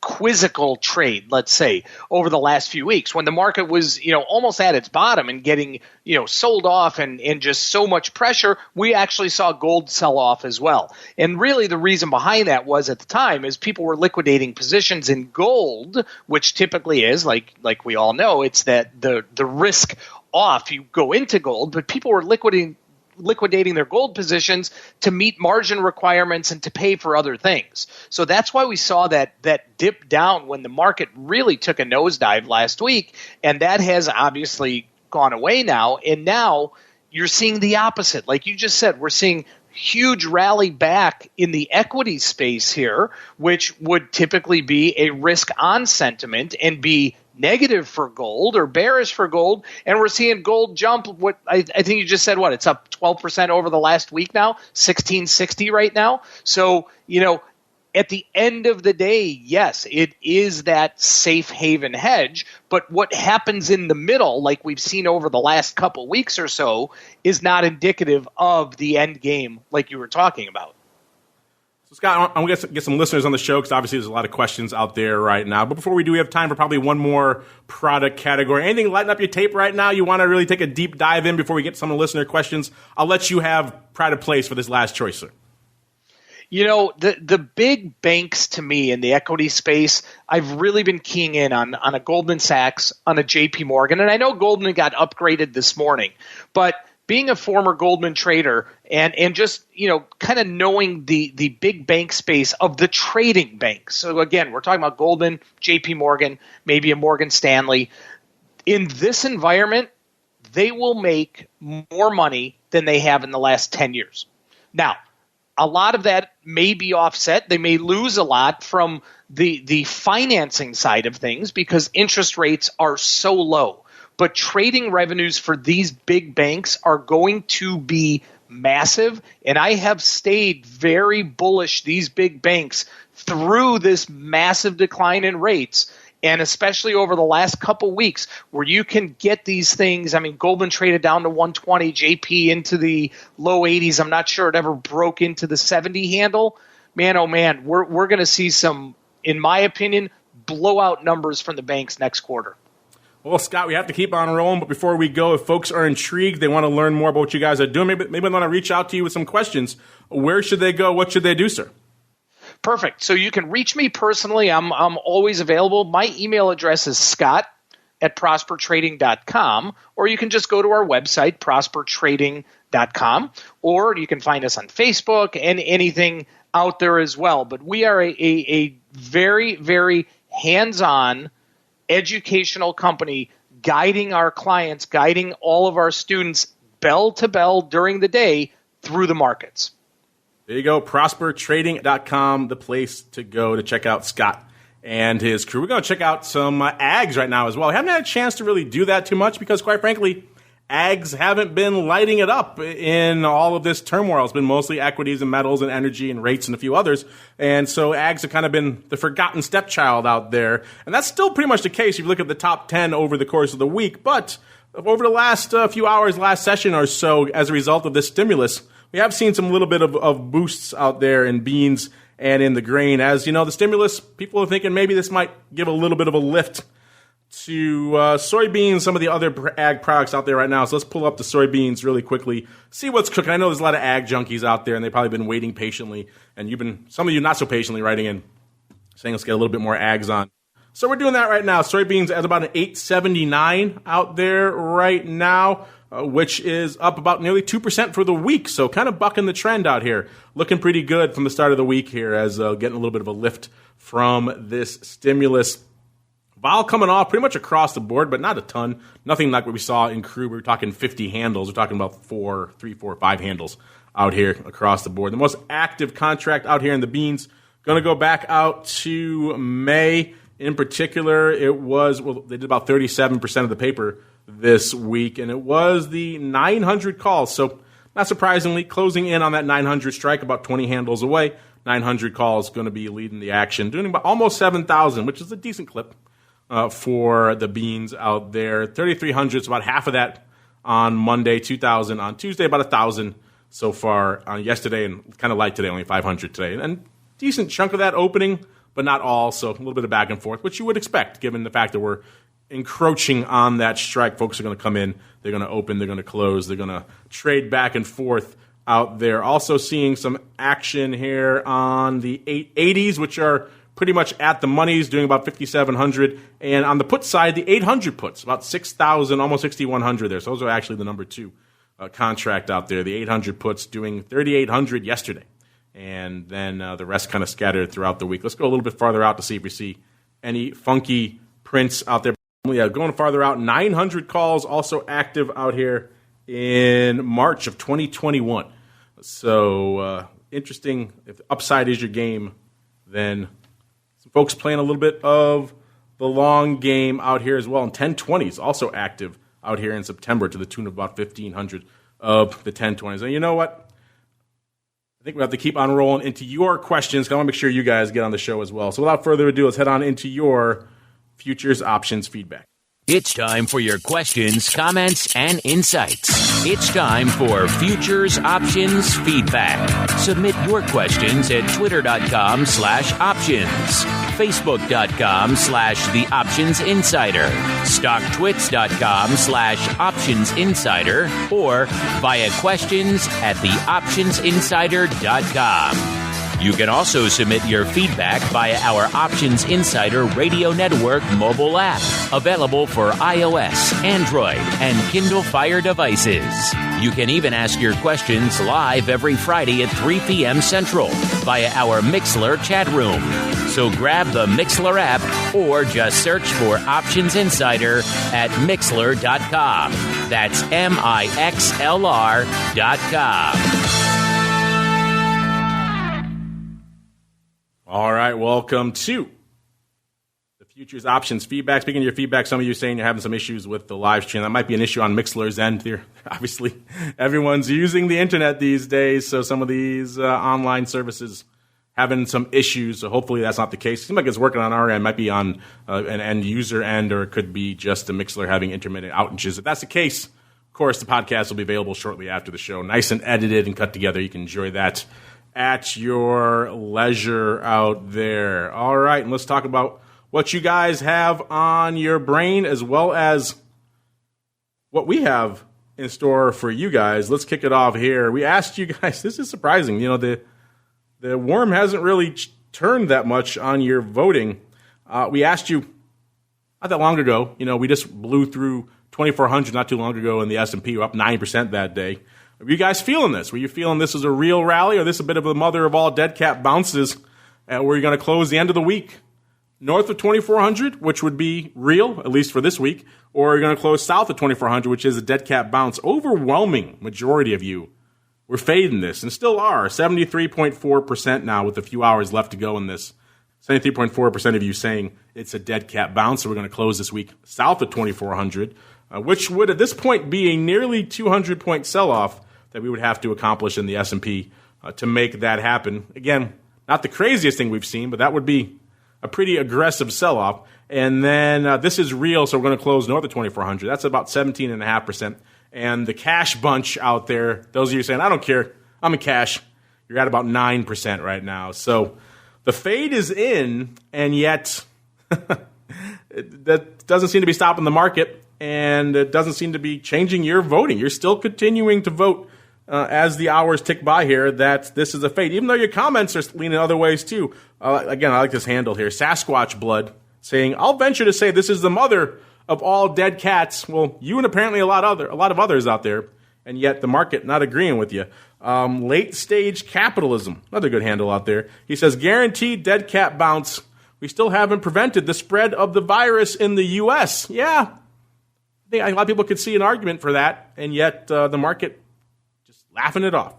quizzical trade, let's say, over the last few weeks when the market was, almost at its bottom and getting, sold off and just so much pressure. We actually saw gold sell off as well. And really the reason behind that was at the time is people were liquidating positions in gold, which typically is like we all know, it's that the risk off you go into gold, but people were liquidating their gold positions to meet margin requirements and to pay for other things. So that's why we saw that dip down when the market really took a nosedive last week, and that has obviously gone away now. And now you're seeing the opposite. Like you just said, we're seeing huge rally back in the equity space here, which would typically be a risk on sentiment and be negative for gold or bearish for gold, and we're seeing gold jump. What I think you just said, it's up 12% over the last week now, 1660 right now. So, at the end of the day, yes, it is that safe haven hedge, but what happens in the middle, like we've seen over the last couple weeks or so, is not indicative of the end game like you were talking about. So, Scott, I'm going to get some listeners on the show because obviously there's a lot of questions out there right now. But before we do, we have time for probably one more product category. Anything lighting up your tape right now you want to really take a deep dive in before we get to some of the listener questions? I'll let you have pride of place for this last choice, sir. The big banks to me in the equity space, I've really been keying in on a Goldman Sachs, on a JP Morgan. And I know Goldman got upgraded this morning, but being a former Goldman trader and just, kind of knowing the big bank space of the trading banks. So again, we're talking about Goldman, JP Morgan, maybe a Morgan Stanley. In this environment, they will make more money than they have in the last 10 years. Now, a lot of that may be offset. They may lose a lot from the financing side of things because interest rates are so low. But trading revenues for these big banks are going to be massive, and I have stayed very bullish these big banks through this massive decline in rates, and especially over the last couple weeks where you can get these things. I mean, Goldman traded down to 120, JP into the low 80s. I'm not sure it ever broke into the 70 handle. Man, oh man, we're going to see some, in my opinion, blowout numbers from the banks next quarter. Well, Scott, we have to keep on rolling, but before we go, if folks are intrigued, they want to learn more about what you guys are doing, maybe they want to reach out to you with some questions, where should they go? What should they do, sir? Perfect. So you can reach me personally. I'm always available. My email address is scott@prospertrading.com, or you can just go to our website, prospertrading.com, or you can find us on Facebook and anything out there as well. But we are a very, very hands-on educational company guiding our clients, guiding all of our students bell to bell during the day through the markets. There you go, prospertrading.com, the place to go to check out Scott and his crew. We're going to check out some ags right now as well. We haven't had a chance to really do that too much because, quite frankly, ags haven't been lighting it up in all of this turmoil. It's been mostly equities and metals and energy and rates and a few others. And so ags have kind of been the forgotten stepchild out there. And that's still pretty much the case if you look at the top 10 over the course of the week. But over the last few hours, last session or so, as a result of this stimulus, we have seen some little bit of boosts out there in beans and in the grain. As you know, the stimulus, people are thinking maybe this might give a little bit of a lift to soybeans, some of the other ag products out there right now. So let's pull up the soybeans really quickly, see what's cooking. I know there's a lot of ag junkies out there, and they've probably been waiting patiently. And some of you not so patiently writing in, saying let's get a little bit more ags on. So we're doing that right now. Soybeans at about an 879 out there right now, which is up about nearly 2% for the week. So kind of bucking the trend out here. Looking pretty good from the start of the week here as getting a little bit of a lift from this stimulus. Vol coming off pretty much across the board, but not a ton. Nothing like what we saw in CRUDE. We were talking 50 handles. We're talking about 3, 4, 5 handles out here across the board. The most active contract out here in the beans, going to go back out to May. In particular, they did about 37% of the paper this week, and it was the 900 calls. So not surprisingly, closing in on that 900 strike, about 20 handles away. 900 calls going to be leading the action, doing about almost 7,000, which is a decent clip for the beans out there. 3,300 is about half of that on Monday, 2,000 on Tuesday, about 1,000 so far on yesterday, and kind of light today, only 500 today. And decent chunk of that opening, but not all, so a little bit of back and forth, which you would expect given the fact that we're encroaching on that strike. Folks are going to come in, they're going to open, they're going to close, they're going to trade back and forth out there. Also seeing some action here on the 880s, which are pretty much at the monies, doing about 5,700. And on the put side, the 800 puts, about 6,000, almost 6,100 there. So those are actually the number 2 contract out there. The 800 puts doing 3,800 yesterday. And then the rest kind of scattered throughout the week. Let's go a little bit farther out to see if we see any funky prints out there. Yeah, going farther out, 900 calls also active out here in March of 2021. So interesting. If upside is your game, then some folks playing a little bit of the long game out here as well. And 1020s also active out here in September to the tune of about 1,500 of the 1020s. And you know what? I think we have to keep on rolling into your questions. I want to make sure you guys get on the show as well. So without further ado, let's head on into your futures options feedback. It's time for your questions, comments, and insights. It's time for Futures Options Feedback. Submit your questions at twitter.com/options, facebook.com/The Options Insider, stocktwits.com/Options Insider, or via questions at theoptionsinsider.com. You can also submit your feedback via our Options Insider Radio Network mobile app, available for iOS, Android, and Kindle Fire devices. You can even ask your questions live every Friday at 3 p.m. Central via our Mixlr chat room. So grab the Mixlr app or just search for Options Insider at Mixlr.com. That's MIXLR.com. All right, welcome to the Futures Options Feedback. Speaking of your feedback, some of you are saying you're having some issues with the live stream. That might be an issue on Mixlr's end here. Obviously, everyone's using the internet these days, so some of these online services having some issues. So hopefully that's not the case. It seems like it's working on our end. It might be on an end user end, or it could be just the Mixlr having intermittent outages. If that's the case, of course, the podcast will be available shortly after the show. Nice and edited and cut together. You can enjoy that at your leisure out there. All right, and let's talk about what you guys have on your brain as well as what we have in store for you guys. Let's kick it off here. We asked you guys, this is surprising, you know, the worm hasn't really turned that much on your voting. We asked you not that long ago, you know, we just blew through 2,400 not too long ago in the S&P. We're up 9% that day. Are you guys feeling this? Were you feeling this is a real rally, or this is a bit of a mother of all dead cat bounces, where you're going to close the end of the week north of 2,400, which would be real, at least for this week, or you're going to close south of 2,400, which is a dead cat bounce? Overwhelming majority of you were fading this, and still are, 73.4% now with a few hours left to go in this 73.4% of you saying it's a dead cat bounce. So we're going to close this week south of 2,400, which would at this point be a nearly 200-point sell-off that we would have to accomplish in the S&P to make that happen. Again, not the craziest thing we've seen, but that would be a pretty aggressive sell-off. And then this is real, so we're going to close north of 2,400. That's about 17.5%. And the cash bunch out there, those of you saying, I don't care, I'm in cash, you're at about 9% right now. So the fade is in, and yet that doesn't seem to be stopping the market, and it doesn't seem to be changing your voting. You're still continuing to vote as the hours tick by here that this is a fade, even though your comments are leaning other ways too. Again, I like this handle here, Sasquatch Blood, saying, I'll venture to say this is the mother of all dead cats. Well, you and apparently a lot of others out there, and yet the market not agreeing with you. Late stage capitalism, another good handle out there. He says, guaranteed dead cat bounce. We still haven't prevented the spread of the virus in the U.S. Yeah, I think a lot of people could see an argument for that, and yet the market laughing it off.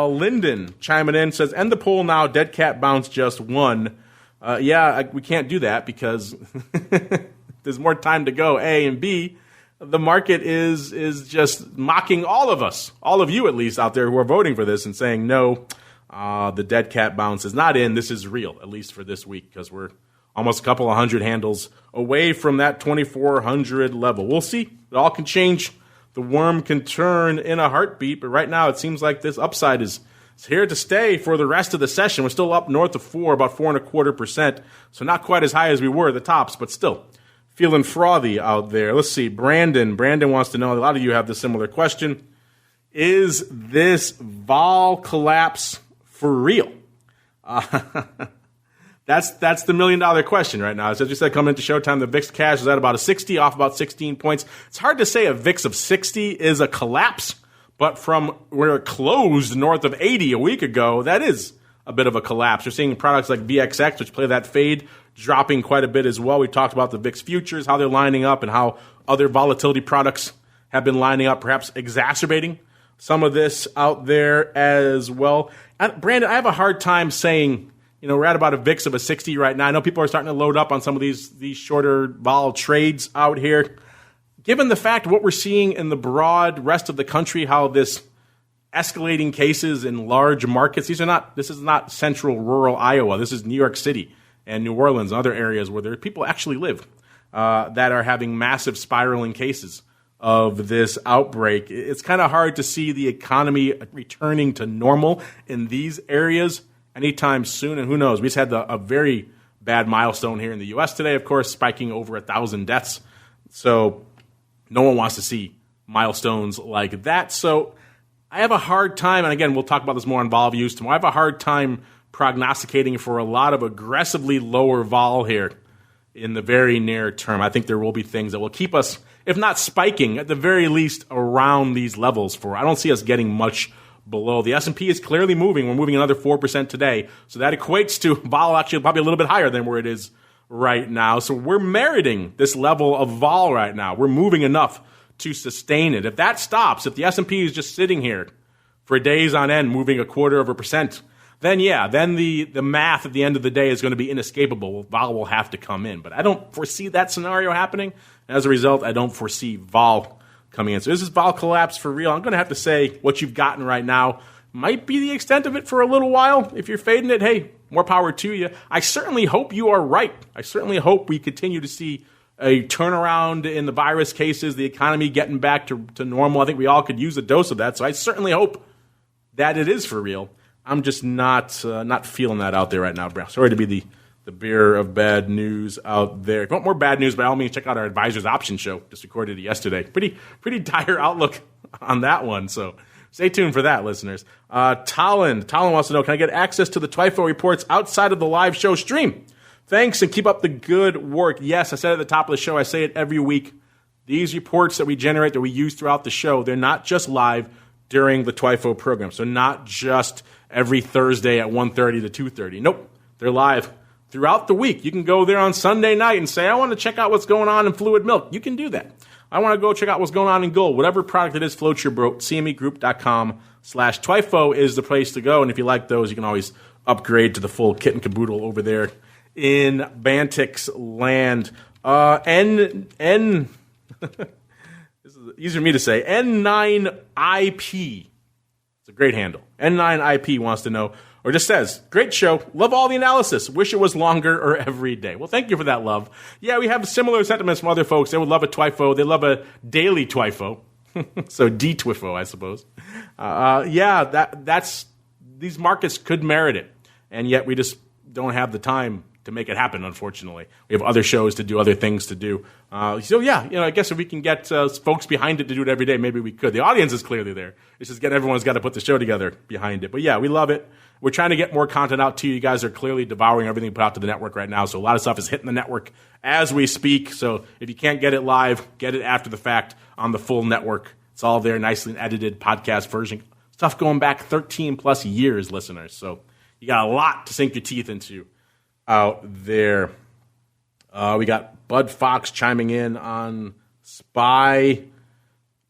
Lyndon chiming in says, end the poll now, dead cat bounce just won. We can't do that because there's more time to go, A, and B, the market is just mocking all of us, all of you at least out there who are voting for this and saying, no, the dead cat bounce is not in, this is real, at least for this week, because we're almost a couple of hundred handles away from that 2,400 level. We'll see. It all can change. The worm can turn in a heartbeat, but right now it seems like this upside is here to stay for the rest of the session. We're still up north of 4, about 4.25%, so not quite as high as we were at the tops, but still feeling frothy out there. Let's see. Brandon wants to know, a lot of you have this similar question, is this vol collapse for real? That's the $1 million question right now. As you said, coming into Showtime, the VIX cash is at about a 60, off about 16 points. It's hard to say a VIX of 60 is a collapse, but from where it closed north of 80 a week ago, that is a bit of a collapse. You're seeing products like VXX, which play that fade, dropping quite a bit as well. We talked about the VIX futures, how they're lining up, and how other volatility products have been lining up, perhaps exacerbating some of this out there as well. Brandon, I have a hard time saying, we're at about a VIX of a 60 right now. I know people are starting to load up on some of these shorter vol trades out here. Given the fact what we're seeing in the broad rest of the country, how this escalating cases in large markets, this is not central rural Iowa. This is New York City and New Orleans and other areas where there people actually live that are having massive spiraling cases of this outbreak. It's kind of hard to see the economy returning to normal in these areas anytime soon, and who knows? We just had a very bad milestone here in the U.S. today, of course, spiking over 1,000 deaths. So no one wants to see milestones like that. So I have a hard time, and again, we'll talk about this more on vol views tomorrow. I have a hard time prognosticating for a lot of aggressively lower vol here in the very near term. I think there will be things that will keep us, if not spiking, at the very least around these levels. I don't see us getting much below. The S&P is clearly moving. We're moving another 4% today. So that equates to vol actually probably a little bit higher than where it is right now. So we're meriting this level of vol right now. We're moving enough to sustain it. If that stops, if the S&P is just sitting here for days on end, moving 0.25%, then the math at the end of the day is going to be inescapable. Vol will have to come in. But I don't foresee that scenario happening. As a result, I don't foresee vol coming in. So is this vol collapse for real? I'm going to have to say what you've gotten right now might be the extent of it for a little while. If you're fading it, hey, more power to you. I certainly hope you are right. I certainly hope we continue to see a turnaround in the virus cases, the economy getting back to normal. I think we all could use a dose of that. So I certainly hope that it is for real. I'm just not feeling that out there right now, bro. Sorry to be the bearer of bad news out there. If you want more bad news, by all means, check out our Advisors Option Show. Just recorded it yesterday. Pretty dire outlook on that one. So stay tuned for that, listeners. Tolland wants to know, can I get access to the TWIFO reports outside of the live show stream? Thanks, and keep up the good work. Yes, I said at the top of the show, I say it every week. These reports that we generate, that we use throughout the show, they're not just live during the TWIFO program. So not just every Thursday at 1:30 to 2:30. Nope, they're live throughout the week. You can go there on Sunday night and say, I want to check out what's going on in fluid milk. You can do that. I want to go check out what's going on in gold. Whatever product it is, floats your boat. CMEgroup.com/TWIFO is the place to go. And if you like those, you can always upgrade to the full kit and caboodle over there in Bantix land. This is easier for me to say. N9IP. It's a great handle. N9IP wants to know, or just says, great show. Love all the analysis. Wish it was longer or every day. Well, thank you for that love. Yeah, we have similar sentiments from other folks. They would love a TWIFO. They love a daily TWIFO. So D-TWIFO, I suppose. That's these markets could merit it. And yet we just don't have the time to make it happen, unfortunately. We have other shows to do, other things to do. I guess if we can get folks behind it to do it every day, maybe we could. The audience is clearly there. It's just everyone's got to put the show together behind it. But yeah, we love it. We're trying to get more content out to you. You guys are clearly devouring everything put out to the network right now. So a lot of stuff is hitting the network as we speak. So if you can't get it live, get it after the fact on the full network. It's all there, nicely edited podcast version. Stuff going back 13 plus years, listeners. So you got a lot to sink your teeth into out there. We got Bud Fox chiming in on SPY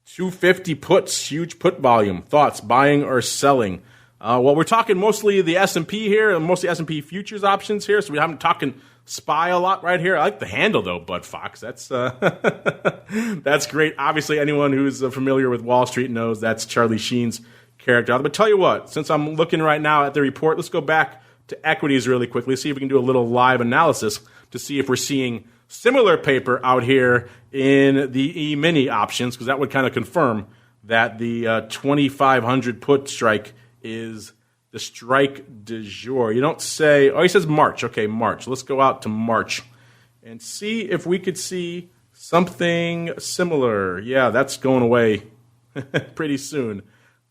250 puts, huge put volume. Thoughts, buying or selling? Well, we're talking mostly the S&P here, mostly S&P futures options here, so we haven't talking SPY a lot right here. I like the handle, though, Bud Fox. That's that's great. Obviously, anyone who's familiar with Wall Street knows that's Charlie Sheen's character. But tell you what, since I'm looking right now at the report, let's go back to equities really quickly, see if we can do a little live analysis to see if we're seeing similar paper out here in the E-mini options, because that would kind of confirm that the 2,500 put strike is the strike du jour. You don't say, he says March. Okay, March. Let's go out to March and see if we could see something similar. Yeah, that's going away pretty soon.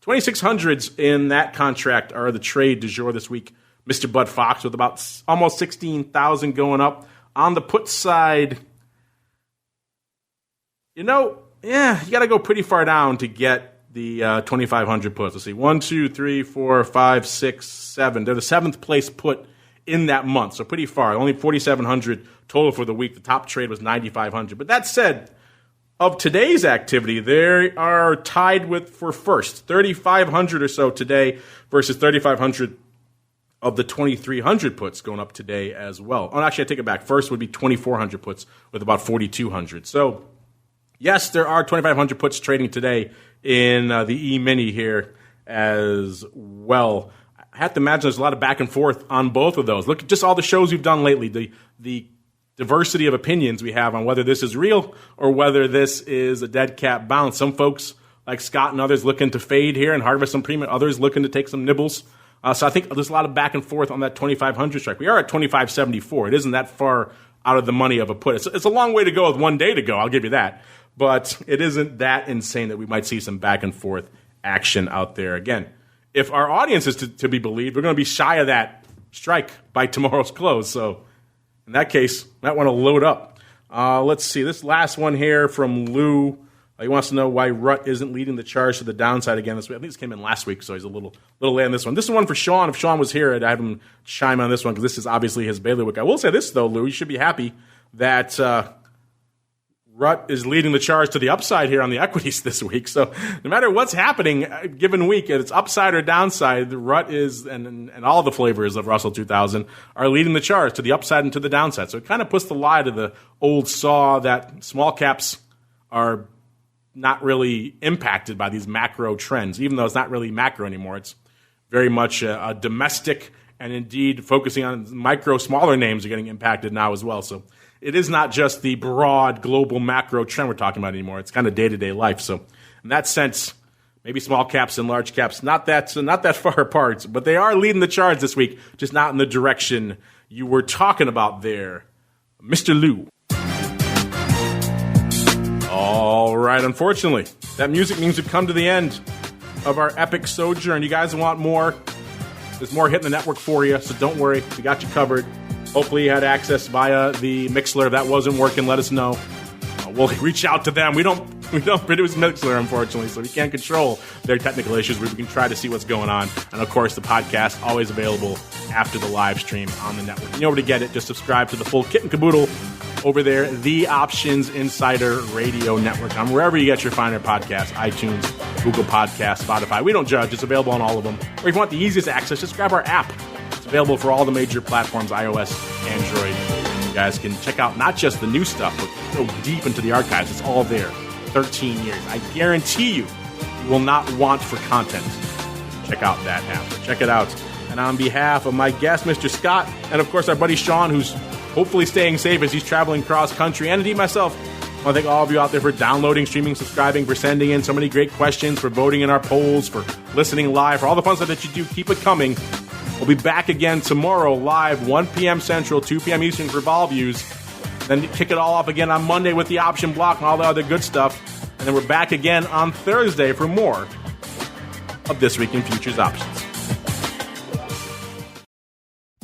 2,600s in that contract are the trade du jour this week. Mr. Bud Fox with about almost 16,000 going up. On the put side, you got to go pretty far down to get the 2,500 puts. Let's see, 1, 2, 3, 4, 5, 6, 7. They're the seventh place put in that month, so pretty far. Only 4,700 total for the week. The top trade was 9,500. But that said, of today's activity, they are tied for first. 3,500 or so today versus 3,500 of the 2,300 puts going up today as well. Oh, actually, I take it back. First would be 2,400 puts with about 4,200. So, yes, there are 2,500 puts trading today in the E-mini here as well. I have to imagine there's a lot of back and forth on both of those. Look at just all the shows we've done lately, the diversity of opinions we have on whether this is real or whether this is a dead cat bounce. Some folks, like Scott and others, looking to fade here and harvest some premium. Others looking to take some nibbles. So I think there's a lot of back and forth on that 2,500 strike. We are at 2,574. It isn't that far out of the money of a put. It's a long way to go with 1 day to go, I'll give you that. But it isn't that insane that we might see some back and forth action out there. Again, if our audience is to be believed, we're going to be shy of that strike by tomorrow's close. So in that case, might want to load up. Let's see. This last one here from Lou. He wants to know why Rutt isn't leading the charge to the downside again this week. I think this came in last week, so he's a little late on this one. This is one for Sean. If Sean was here, I'd have him chime on this one because this is obviously his bailiwick. I will say this, though, Lou. You should be happy that Rutt is leading the charge to the upside here on the equities this week. So no matter what's happening given week, if it's upside or downside, Rutt is, and all the flavors of Russell 2000 are leading the charge to the upside and to the downside. So it kind of puts the lie to the old saw that small caps are not really impacted by these macro trends, even though it's not really macro anymore. It's very much a domestic, and indeed focusing on micro, smaller names are getting impacted now as well. So it is not just the broad global macro trend we're talking about anymore. It's kind of day-to-day life. So in that sense, maybe small caps and large caps, not that far apart, but they are leading the charge this week, just not in the direction you were talking about there, Mr. Lou. All right, unfortunately, that music means we've come to the end of our epic sojourn. You guys want more? There's more hitting the network for you, so don't worry. We got you covered. Hopefully you had access via the Mixler. If that wasn't working, let us know. We'll reach out to them. We don't produce Mixler, unfortunately, so we can't control their technical issues. We can try to see what's going on. And, of course, the podcast always available after the live stream on the network. You know where to get it. Just subscribe to the full kit and caboodle over there, the Options Insider Radio Network. I'm wherever you get your finer podcasts, iTunes, Google Podcasts, Spotify. We don't judge. It's available on all of them. Or if you want the easiest access, just grab our app. It's It's available for all the major platforms, iOS, Android. You guys can check out not just the new stuff, but go deep into the archives. It's all there. 13 years. I guarantee you will not want for content. Check out that app. Check it out. And on behalf of my guest, Mr. Scott, and of course our buddy Sean, who's hopefully staying safe as he's traveling cross country, and indeed myself, I want to thank all of you out there for downloading, streaming, subscribing, for sending in so many great questions, for voting in our polls, for listening live, for all the fun stuff that you do. Keep it coming. We'll be back again tomorrow live, 1 p.m. Central, 2 p.m. Eastern for Vol Views. Then kick it all off again on Monday with the option block and all the other good stuff. And then we're back again on Thursday for more of This Week in Futures Options.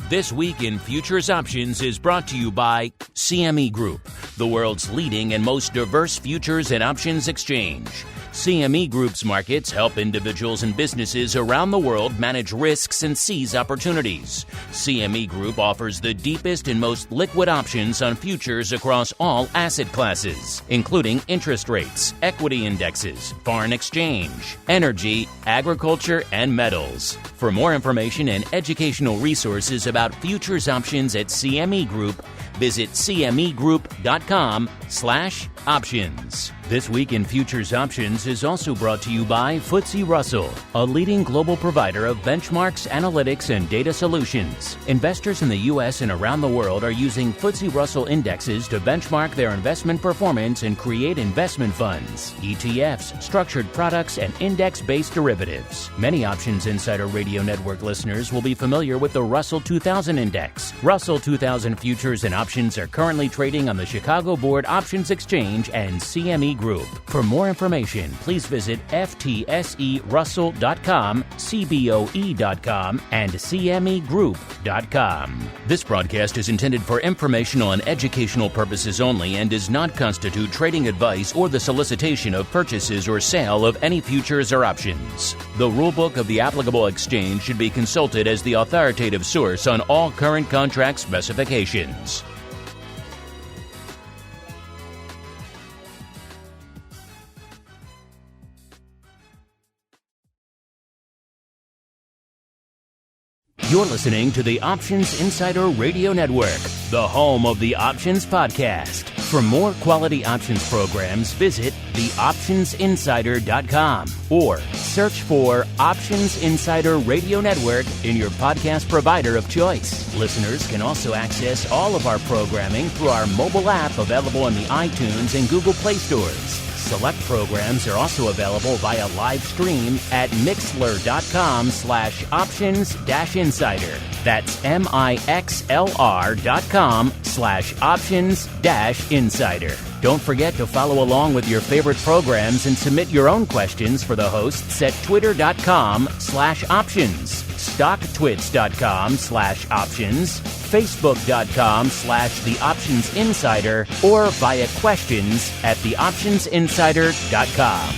This Week in Futures Options is brought to you by CME Group, the world's leading and most diverse futures and options exchange. CME Group's markets help individuals and businesses around the world manage risks and seize opportunities. CME Group offers the deepest and most liquid options on futures across all asset classes, including interest rates, equity indexes, foreign exchange, energy, agriculture, and metals. For more information and educational resources about futures options at CME Group, visit cmegroup.com/options. This Week in Futures Options is also brought to you by FTSE Russell, a leading global provider of benchmarks, analytics, and data solutions. Investors in the U.S. and around the world are using FTSE Russell indexes to benchmark their investment performance and create investment funds, ETFs, structured products, and index-based derivatives. Many Options Insider Radio Network listeners will be familiar with the Russell 2000 Index. Russell 2000 futures and options are currently trading on the Chicago Board Options Exchange and CME Group. For more information, please visit ftserussell.com, cboe.com, and cmegroup.com. This broadcast is intended for informational and educational purposes only and does not constitute trading advice or the solicitation of purchases or sale of any futures or options. The rulebook of the applicable exchange should be consulted as the authoritative source on all current contract specifications. You're listening to the Options Insider Radio Network, the home of the Options Podcast. For more quality options programs, visit theoptionsinsider.com or search for Options Insider Radio Network in your podcast provider of choice. Listeners can also access all of our programming through our mobile app available in the iTunes and Google Play stores. Select programs are also available via live stream at mixlr.com/options-insider. That's mixlr.com/options-insider. Don't forget to follow along with your favorite programs and submit your own questions for the hosts at twitter.com/options, stocktwits.com/options, facebook.com/theoptionsinsider, or via questions at theoptionsinsider.com.